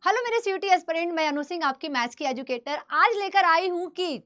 Hello मेरे CUT aspirant, मैं अनु सिंह आपकी मैथ्स की एजुकेटर। आज लेकर आई हूँ कि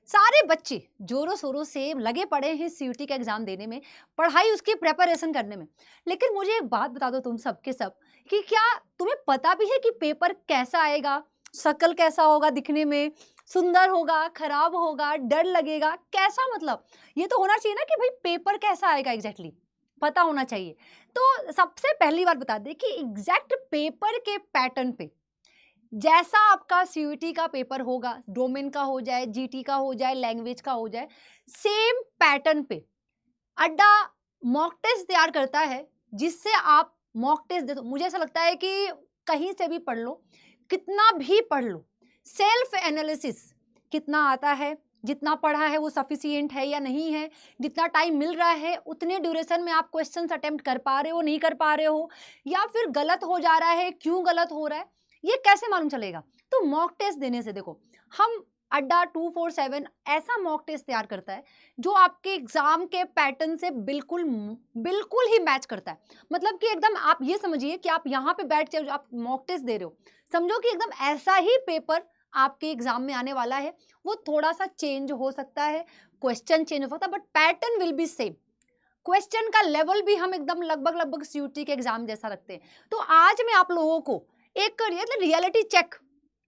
सारे बच्चे जोरों शोरों से लगे पड़े हैं सीयूटी का एग्जाम देने में, पढ़ाई उसकी प्रिपरेशन करने में। लेकिन मुझे एक बात बता दो तुम सब के सब कि क्या तुम्हें पता भी है कि पेपर कैसा आएगा, शक्ल कैसा होगा, दिखने में सुंदर होगा, खराब होगा, डर लगेगा, कैसा? मतलब ये तो होना चाहिए ना कि भाई पेपर कैसा आएगा एग्जैक्टली पता होना चाहिए। तो सबसे पहली बात बता दें कि एग्जैक्ट पेपर के पैटर्न पे जैसा आपका सीयूटी का पेपर होगा, डोमेन का हो जाए, जीटी का हो जाए, लैंग्वेज का हो जाए, सेम पैटर्न पे अड्डा मॉक टेस्ट तैयार करता है, जिससे आप मॉक टेस्ट दे दो। मुझे ऐसा लगता है कि कहीं से भी पढ़ लो, कितना भी पढ़ लो, सेल्फ एनालिसिस कितना आता है, जितना पढ़ा है वो सफिशिएंट है या नहीं है, जितना टाइम मिल रहा है उतने ड्यूरेशन में आप क्वेश्चंस अटेम्प्ट कर पा रहे हो, नहीं कर पा रहे हो, या फिर गलत हो जा रहा है, क्यों गलत हो रहा है, ये कैसे मालूम चलेगा? तो मॉक टेस्ट देने से देखो, हम अड्डा 247 ऐसा मॉक टेस्ट तैयार करता है जो आपके एग्जाम के पैटर्न से बिल्कुल बिल्कुल ही मैच करता है। मतलब कि एकदम आप ये समझिए कि आप यहाँ पे बैठ के आप मॉक टेस्ट दे रहे हो, समझो कि एकदम ऐसा ही पेपर आपके एग्जाम में आने वाला है। वो थोड़ा सा चेंज हो सकता है, क्वेश्चन चेंज हो सकता है, but pattern will be same. Question का लेवल भी हम एकदम लगभग लगभग सीयूटी के एग्जाम जैसा रखते हैं। तो आज मैं आप लोगों को एक रियलिटी चेक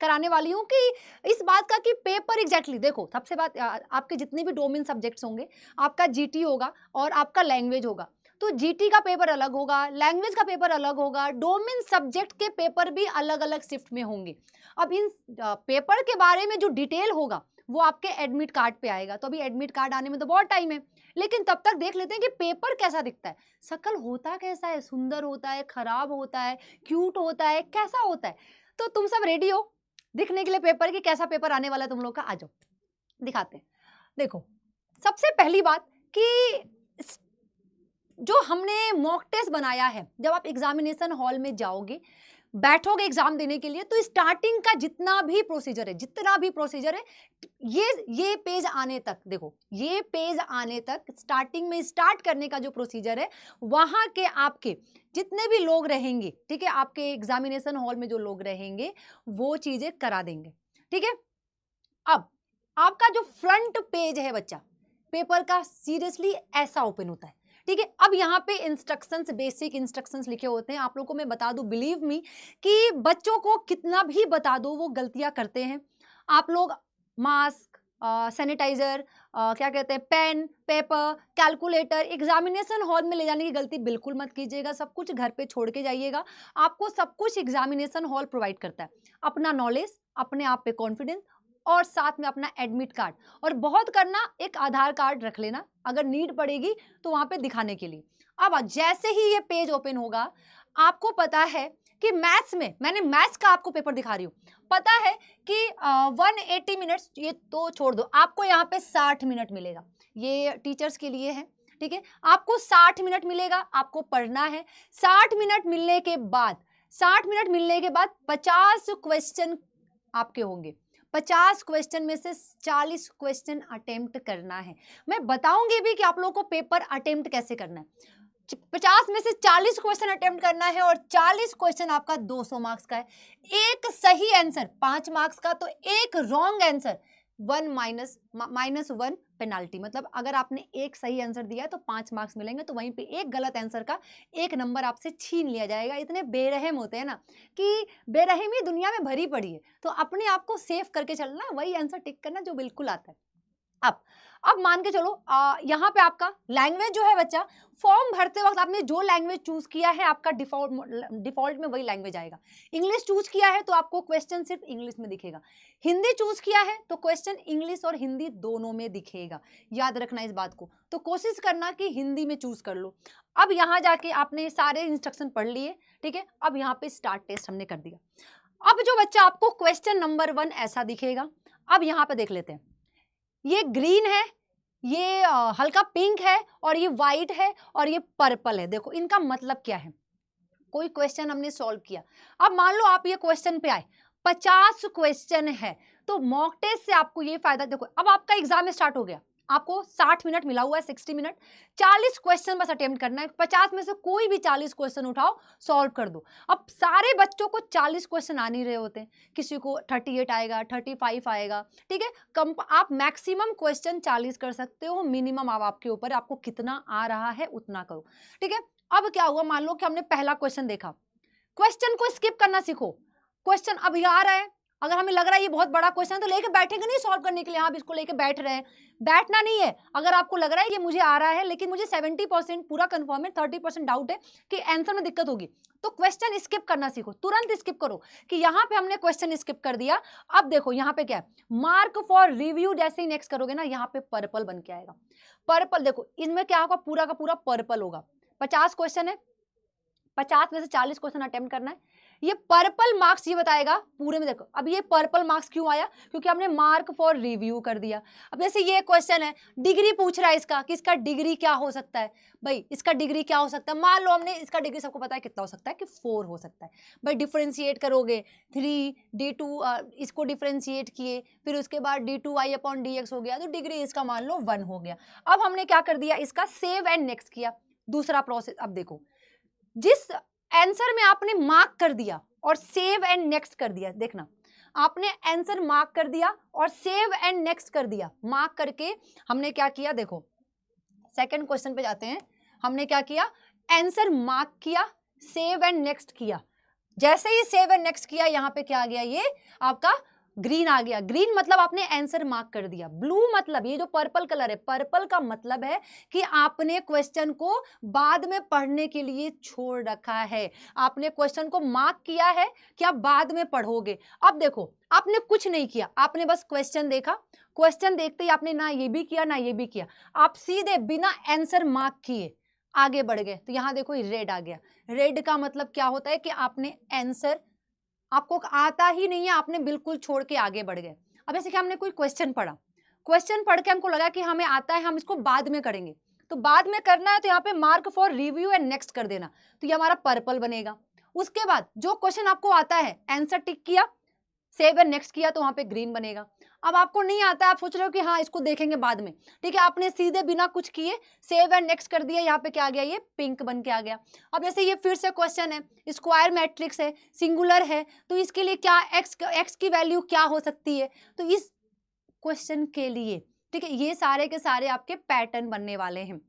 कराने वाली हूँ कि इस बात का कि पेपर एग्जैक्टली देखो। सबसे बात आपके जितने भी डोमेन सब्जेक्ट्स होंगे, आपका जीटी होगा और आपका लैंग्वेज होगा, तो जीटी का पेपर अलग होगा, लैंग्वेज का पेपर अलग होगा, डोमेन सब्जेक्ट के पेपर भी अलग अलग शिफ्ट में होंगे। अब इन पेपर के बारे में जो डिटेल होगा वो आपके एडमिट कार्ड पे आएगा। तो अभी एडमिट कार्ड आने में तो बहुत टाइम है, लेकिन तब तक देख लेते हैं कि पेपर कैसा दिखता है, शक्ल होता कैसा है, सुंदर होता है, खराब होता है, क्यूट होता है, कैसा होता है। तो तुम सब रेडी हो दिखने के लिए पेपर की? कैसा पेपर आने वाला है तुम लोग का? आ जाओ दिखाते हैं। देखो, सबसे पहली बात कि जो हमने मॉक टेस्ट बनाया है, जब आप एग्जामिनेशन हॉल में जाओगे, बैठोगे एग्जाम देने के लिए, तो स्टार्टिंग का जितना भी प्रोसीजर है, ये पेज आने तक, देखो ये पेज आने तक स्टार्टिंग में स्टार्ट करने का जो प्रोसीजर है, वहां के आपके जितने भी लोग रहेंगे, ठीक है, आपके एग्जामिनेशन हॉल में जो लोग रहेंगे वो चीजें करा देंगे। ठीक है, अब आपका जो फ्रंट पेज है बच्चा पेपर का, सीरियसली ऐसा ओपन होता है। ठीक है, अब यहाँ पे इंस्ट्रक्शंस, बेसिक इंस्ट्रक्शंस लिखे होते हैं। आप लोगों को मैं बता दूं, बिलीव मी कि बच्चों को कितना भी बता दो वो गलतियां करते हैं। आप लोग मास्क, सैनिटाइजर, क्या कहते हैं, pen, paper, calculator examination hall में ले जाने की गलती बिल्कुल मत कीजिएगा। सब कुछ घर पे छोड़ के जाइएगा। आपको सब कुछ एग्जामिनेशन हॉल प्रोवाइड करता है, अपना नॉलेज, अपने आप पे कॉन्फिडेंस, और साथ में अपना एडमिट कार्ड, और बहुत करना एक आधार कार्ड रख लेना, अगर नीड पड़ेगी तो वहां पे दिखाने के लिए। अब जैसे ही ये पेज ओपन होगा, आपको पता है कि मैथ्स में, मैंने मैथ्स का आपको पेपर दिखा रही हूँ, पता है कि 180 मिनट्स, ये तो छोड़ दो, आपको यहाँ पे 60 मिनट मिलेगा। ये टीचर्स के लिए है, ठीक है, आपको 60 मिनट मिलेगा, आपको पढ़ना है। 60 मिनट मिलने के बाद 50 क्वेश्चन आपके होंगे। 50 क्वेश्चन में से 40 क्वेश्चन अटेम्प्ट करना है। मैं बताऊंगी भी कि आप लोगों को पेपर अटेम्प्ट कैसे करना है। 50 में से 40 क्वेश्चन अटेम्प्ट करना है, और 40 क्वेश्चन आपका 200 मार्क्स का है। एक सही आंसर 5 मार्क्स का, तो एक रॉन्ग आंसर -1 पेनाल्टी। मतलब अगर आपने एक सही आंसर दिया है तो 5 मार्क्स मिलेंगे, तो वहीं पे एक गलत आंसर का 1 नंबर आपसे छीन लिया जाएगा। इतने बेरहम होते हैं ना कि बेरहमी दुनिया में भरी पड़ी है, तो अपने आप को सेफ करके चलना, वही आंसर टिक करना जो बिल्कुल आता है। अब मान के चलो, यहाँ पे आपका लैंग्वेज जो है बच्चा, फॉर्म भरते वक्त आपने जो लैंग्वेज चूज किया है, आपका डिफॉल्ट में वही लैंग्वेज आएगा। इंग्लिश चूज किया है तो आपको क्वेश्चन सिर्फ इंग्लिश में दिखेगा। हिंदी चूज किया है तो क्वेश्चन इंग्लिश और हिंदी दोनों में दिखेगा। याद रखना इस बात को, तो कोशिश करना कि हिंदी में चूज कर लो। अब यहाँ जाके आपने सारे इंस्ट्रक्शन पढ़ लिए, ठीक है, अब यहाँ पे स्टार्ट टेस्ट हमने कर दिया। अब जो बच्चा, आपको क्वेश्चन नंबर 1 ऐसा दिखेगा। अब यहाँ पे देख लेते हैं, ये ग्रीन है, ये हल्का पिंक है, और ये वाइट है, और ये पर्पल है। देखो इनका मतलब क्या है। कोई क्वेश्चन हमने सॉल्व किया, अब मान लो आप ये क्वेश्चन पे आए, 50 क्वेश्चन है, तो मॉक टेस्ट से आपको ये फायदा, देखो अब आपका एग्जाम स्टार्ट हो गया, आपको 60 मिनट मिला हुआ है, 60 मिनट, 40 क्वेश्चन बस अटेम्प्ट करना है। 50 में से कोई भी 40 क्वेश्चन उठाओ, सॉल्व कर दो। अब सारे बच्चों को 40 क्वेश्चन आ नहीं रहे होते हैं, किसी को 38 आएगा, 35 आएगा, ठीक है। कम आप मैक्सिमम क्वेश्चन 40 कर सकते हो, मिनिमम अब आपके ऊपर है, आपको कितना आ रहा है उतना करो, ठीक है। अब क्या हुआ, मान लो कि हमने पहला क्वेश्चन देखा, क्वेश्चन को स्किप करना सीखो। क्वेश्चन अब ये आ रहा है, अगर हमें लग रहा है ये बहुत बड़ा क्वेश्चन है तो लेके बैठेंगे नहीं सॉल्व करने के लिए, आप इसको लेके बैठ रहे हैं, बैठना नहीं है। अगर आपको लग रहा है ये मुझे आ रहा है लेकिन मुझे 70% पूरा कंफर्म है, 30% डाउट है कि आंसर में दिक्कत होगी, तो क्वेश्चन स्किप करना सीखो, तुरंत स्किप करो। कि यहाँ पे हमने क्वेश्चन स्किप कर दिया, अब देखो यहाँ पे क्या है, मार्क फॉर रिव्यू, जैसे ही नेक्स्ट करोगे ना यहाँ पे पर्पल बन के आएगा। पर्पल देखो इनमें क्या होगा, पूरा का पूरा पर्पल होगा। 50 क्वेश्चन है, 50 में से 40 क्वेश्चन अटेम्प्ट करना है। ये पर्पल मार्क्स ये बताएगा पूरे में। देखो अब ये पर्पल मार्क्स क्यों आया, क्योंकि हमने मार्क फॉर रिव्यू कर दिया। अब जैसे ये क्वेश्चन है, डिग्री पूछ रहा है इसका, कि इसका डिग्री क्या हो सकता है। भाई इसका डिग्री क्या हो सकता है, मान लो हमने इसका डिग्री सबको पता है कितना हो सकता है, कि 4 हो सकता है। भाई डिफरेंशिएट करोगे 3d2, इसको डिफरेंशिएट किए, फिर उसके बाद d2y/dx हो गया, तो डिग्री इसका मान लो 1 हो गया। अब हमने क्या कर दिया, इसका सेव एंड नेक्स्ट किया, दूसरा प्रोसेस। अब देखो जिस आंसर में आपने मार्क कर दिया और सेव एंड नेक्स्ट कर दिया, देखना आपने आंसर मार्क कर दिया और सेव एंड नेक्स्ट कर दिया, मार्क करके हमने क्या किया, देखो सेकंड क्वेश्चन पे जाते हैं। हमने क्या किया, आंसर मार्क किया, सेव एंड नेक्स्ट किया। जैसे ही सेव एंड नेक्स्ट किया, यहाँ पे क्या आ गया, ये आपका ग्रीन आ गया। ग्रीन मतलब आपने आंसर मार्क कर दिया। ब्लू मतलब ये जो पर्पल कलर है, पर्पल का मतलब है कि आपने क्वेश्चन को बाद में पढ़ने के लिए छोड़ रखा है, आपने क्वेश्चन को मार्क किया है कि आप बाद में पढ़ोगे। अब देखो आपने कुछ नहीं किया, आपने बस क्वेश्चन देखा, क्वेश्चन देखते ही आपने ना ये भी किया ना ये भी किया, आप सीधे बिना आंसर मार्क किए आगे बढ़ गए। तो यहां देखो रेड आ गया। रेड का मतलब क्या होता है कि आपने आंसर, आपको आता ही नहीं है, आपने बिल्कुल छोड़ के आगे बढ़ गए। अब जैसे कि हमने कोई क्वेश्चन पढ़ा, क्वेश्चन पढ़ के हमको लगा कि हमें आता है, हम इसको बाद में करेंगे, तो बाद में करना है तो यहाँ पे mark for review and next कर देना, तो ये हमारा पर्पल बनेगा। उसके बाद जो क्वेश्चन आपको आता है, आंसर टिक किया, सेव एंड नेक्स्ट किया, तो वहां पे ग्रीन बनेगा। अब आपको नहीं आता है, आप सोच रहे हो कि हाँ इसको देखेंगे बाद में, ठीक है, आपने सीधे बिना कुछ किए सेव एंड नेक्स्ट कर दिया, यहाँ पे क्या आ गया, ये पिंक बन के आ गया। अब जैसे ये फिर से क्वेश्चन है, स्क्वायर मैट्रिक्स है, सिंगुलर है, तो इसके लिए क्या एक्स की वैल्यू क्या हो सकती है, तो इस क्वेश्चन के लिए, ठीक है, ये सारे के सारे आपके पैटर्न बनने वाले हैं।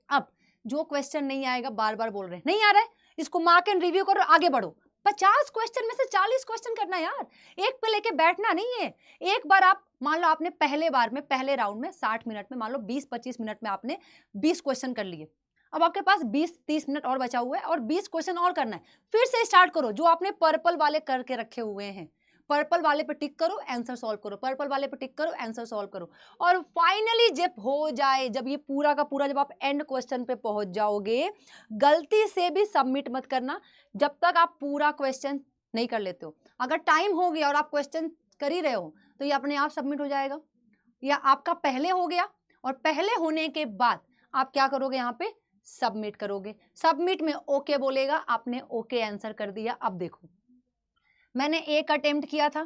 अब जो क्वेश्चन नहीं आएगा, बार बार बोल रहे हैं नहीं आ रहा है, इसको मार्क एंड रिव्यू करो, आगे बढ़ो। 50 क्वेश्चन में से 40 क्वेश्चन करना यार, एक पे लेके बैठना नहीं है। एक बार आप मान लो आपने पहले बार में, पहले राउंड में 60 मिनट में, मान लो 20-25 मिनट में आपने 20 क्वेश्चन कर लिए, अब आपके पास 20-30 मिनट और बचा हुआ है और 20 क्वेश्चन और करना है। फिर से स्टार्ट करो, जो आपने पर्पल वाले करके रखे हुए हैं, पर्पल वाले पे टिक करो, आंसर सॉल्व करो, पर्पल वाले पे टिक करो, आंसर सॉल्व करो। और फाइनली जब हो जाए, जब ये पूरा का पूरा, जब आप एंड क्वेश्चन पे पहुंच जाओगे, गलती से भी सबमिट मत करना जब तक आप पूरा क्वेश्चन नहीं कर लेते हो। अगर टाइम हो गया और आप क्वेश्चन कर ही रहे हो तो ये अपने आप सबमिट हो जाएगा, या आपका पहले हो गया और पहले होने के बाद आप क्या करोगे, यहाँ पे सबमिट करोगे। सबमिट में ओके बोलेगा, आपने ओके आंसर कर दिया। अब देखो मैंने एक अटेम्प्ट किया था,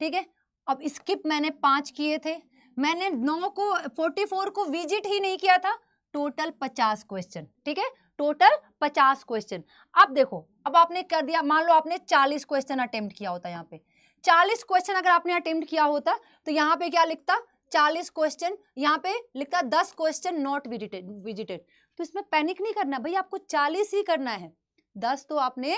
ठीक है, अब स्किप मैंने 5 किए थे, मैंने 9 को 44 को विजिट ही नहीं किया था, टोटल 50 क्वेश्चन, ठीक है, टोटल 50 क्वेश्चन। अब देखो अब आपने कर दिया, मान लो आपने 40 क्वेश्चन अटेम्प्ट किया होता, यहाँ पे 40 क्वेश्चन अगर आपने अटेम्प्ट किया होता तो यहाँ पे क्या लिखता, 40 क्वेश्चन, यहाँ पे लिखता 10 क्वेश्चन नॉट विजिटेड। तो इसमें पैनिक नहीं करना भाई, आपको 40 ही करना है, 10 तो आपने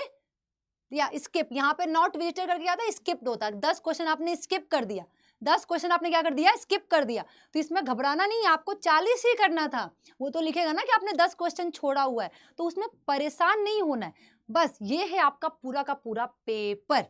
या स्किप, यहाँ पे नॉट विजिटेड करके आता है, स्किप्ड होता है, 10 क्वेश्चन आपने स्किप कर दिया, 10 क्वेश्चन आपने क्या कर दिया, स्किप कर दिया। तो इसमें घबराना नहीं है, आपको 40 ही करना था। वो तो लिखेगा ना कि आपने 10 क्वेश्चन छोड़ा हुआ है, तो उसमें परेशान नहीं होना है। बस ये है आपका पूरा का पूरा पेपर।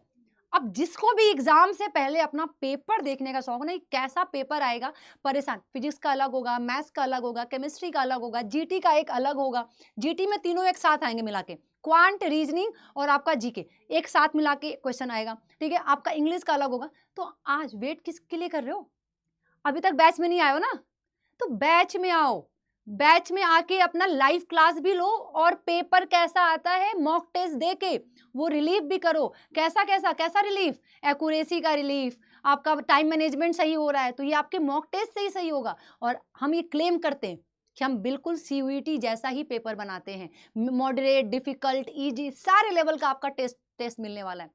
अब जिसको भी एग्जाम से पहले अपना पेपर देखने का शौक नहीं, कैसा पेपर आएगा, परेशान, फिजिक्स का अलग होगा, मैथ्स का अलग होगा, केमिस्ट्री का अलग होगा, जीटी का एक अलग होगा, जीटी में तीनों एक साथ आएंगे मिला के, क्वांट, रीजनिंग और आपका जीके एक साथ मिला के क्वेश्चन आएगा, ठीक है, आपका इंग्लिश का अलग होगा। तो आज वेट किसके लिए कर रहे हो, अभी तक बैच में नहीं आए हो ना, तो बैच में आओ, बैच में आके अपना लाइव क्लास भी लो और पेपर कैसा आता है मॉक टेस्ट दे के वो रिलीफ भी करो। कैसा कैसा कैसा रिलीफ, एक्यूरेसी का रिलीफ, आपका टाइम मैनेजमेंट सही हो रहा है तो ये आपके मॉक टेस्ट से ही सही होगा। और हम ये क्लेम करते हैं कि हम बिल्कुल सीयूईटी जैसा ही पेपर बनाते हैं, मॉडरेट, डिफिकल्ट, इजी, सारे लेवल का आपका टेस्ट मिलने वाला है।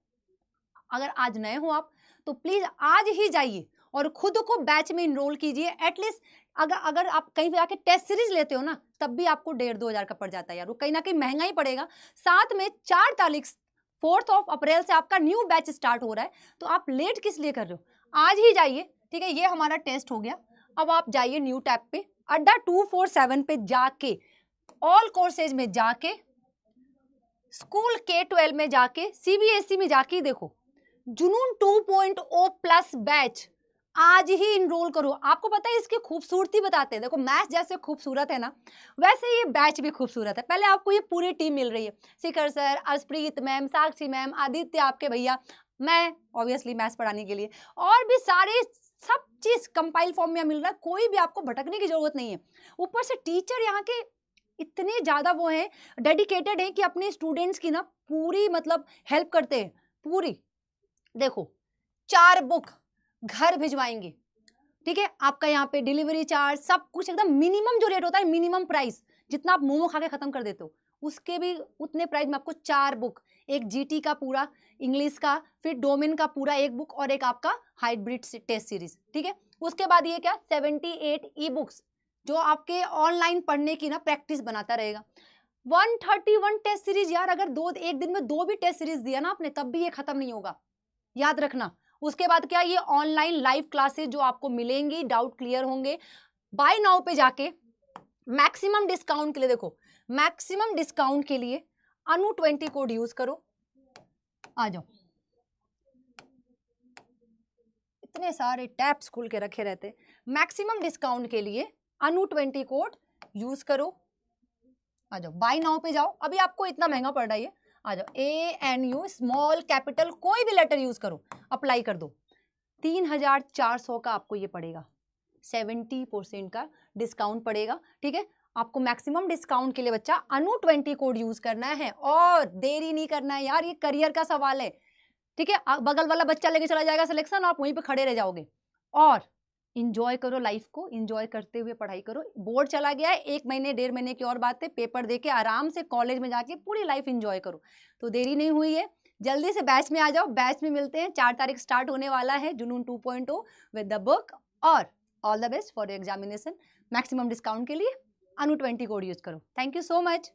अगर आज नए हो आप तो प्लीज आज ही जाइए और खुद को बैच में इनरोल कीजिए। एटलीस्ट अगर आप कहीं पे आके टेस्ट सीरीज लेते हो ना तब भी आपको 1,500-2,000 का पड़ जाता है यार, वो कहीं ना कहीं महंगा ही पड़ेगा। साथ में 4 तारीख 4 अप्रैल से आपका न्यू बैच स्टार्ट हो रहा है, तो आप लेट किस लिए कर रहे हो, आज ही जाइए। ठीक है, ये हमारा टेस्ट हो गया। अब आप जाइए न्यू टैब पे, अड्डा 247 पे जाके, ऑल कोर्सेज में जाके, स्कूल K-12 में जाके, सीबीएसई में जाके देखो जुनून 2.0 प्लस बैच आज ही इनरोल करो। आपको पता है इसकी खूबसूरती बताते हैं, देखो मैथ जैसे खूबसूरत है ना वैसे ये बैच भी खूबसूरत है। पहले आपको ये पूरी टीम मिल रही है, शिखर सर, अर्शप्रीत मैम, साक्षी मैम, आदित्य आपके भैया, मैं ऑब्वियसली मैथ्स पढ़ाने के लिए, और भी सारे सब चीज कंपाइल फॉर्म में मिल रहा है। कोई भी आपको भटकने की जरूरत नहीं है। ऊपर से टीचर यहाँ के इतने ज्यादा वो हैं, डेडिकेटेड हैं कि अपने स्टूडेंट्स की ना पूरी मतलब हेल्प करते हैं पूरी। देखो 4 बुक घर भिजवाएंगे, ठीक है, आपका यहाँ पे डिलीवरी चार्ज सब कुछ एकदम मिनिमम जो रेट होता है, मिनिमम प्राइस जितना आप मोमो खा के खत्म कर देते हो उसके भी उतने प्राइस में आपको 4 बुक, एक जीटी का पूरा इंग्लिश का, फिर डोमेन का पूरा एक बुक और एक आपका हाइब्रिड टेस्ट सीरीज। ठीक है, उसके बाद ये क्या 78 ई बुक्स जो आपके ऑनलाइन पढ़ने की ना प्रैक्टिस बनाता रहेगा। 131 टेस्ट सीरीज यार, अगर एक दिन में 2 भी टेस्ट सीरीज दिया ना आपने तब भी ये खत्म नहीं होगा, याद रखना। उसके बाद क्या, ये ऑनलाइन लाइव क्लासेस जो आपको मिलेंगी, डाउट क्लियर होंगे। बाय नाउ पे जाके मैक्सिमम डिस्काउंट के लिए, देखो मैक्सिमम डिस्काउंट के लिए अनु20 कोड यूज करो। आ जाओ, इतने सारे टैब्स खुल के रखे रहते। मैक्सिमम डिस्काउंट के लिए अनु20 कोड यूज करो। आ जाओ, बाय नाउ पे जाओ, अभी आपको इतना महंगा पड़ रहा है, आ जाओ, ANU स्मॉल कैपिटल कोई भी लेटर यूज करो, अप्लाई कर दो। 3,400 का आपको ये पड़ेगा, 70% का डिस्काउंट पड़ेगा। ठीक है, आपको मैक्सिमम डिस्काउंट के लिए बच्चा अनु20 कोड यूज करना है और देरी नहीं करना है यार, ये करियर का सवाल है। ठीक है, बगल वाला बच्चा लेके चला जाएगा सिलेक्शन, आप वहीं पे खड़े रह जाओगे। और इंजॉय करो लाइफ को, इंजॉय करते हुए पढ़ाई करो। बोर्ड चला गया है, 1 महीने 1.5 महीने की और बात है, पेपर देके आराम से कॉलेज में जाके पूरी लाइफ इंजॉय करो। तो देरी नहीं हुई है, जल्दी से बैच में आ जाओ, बैच में मिलते हैं। 4 तारीख स्टार्ट होने वाला है जुनून 2.0 विद द बुक। और all the best for examination. Maximum discount के लिए अनु20 कोड यूज करो। Thank you so much.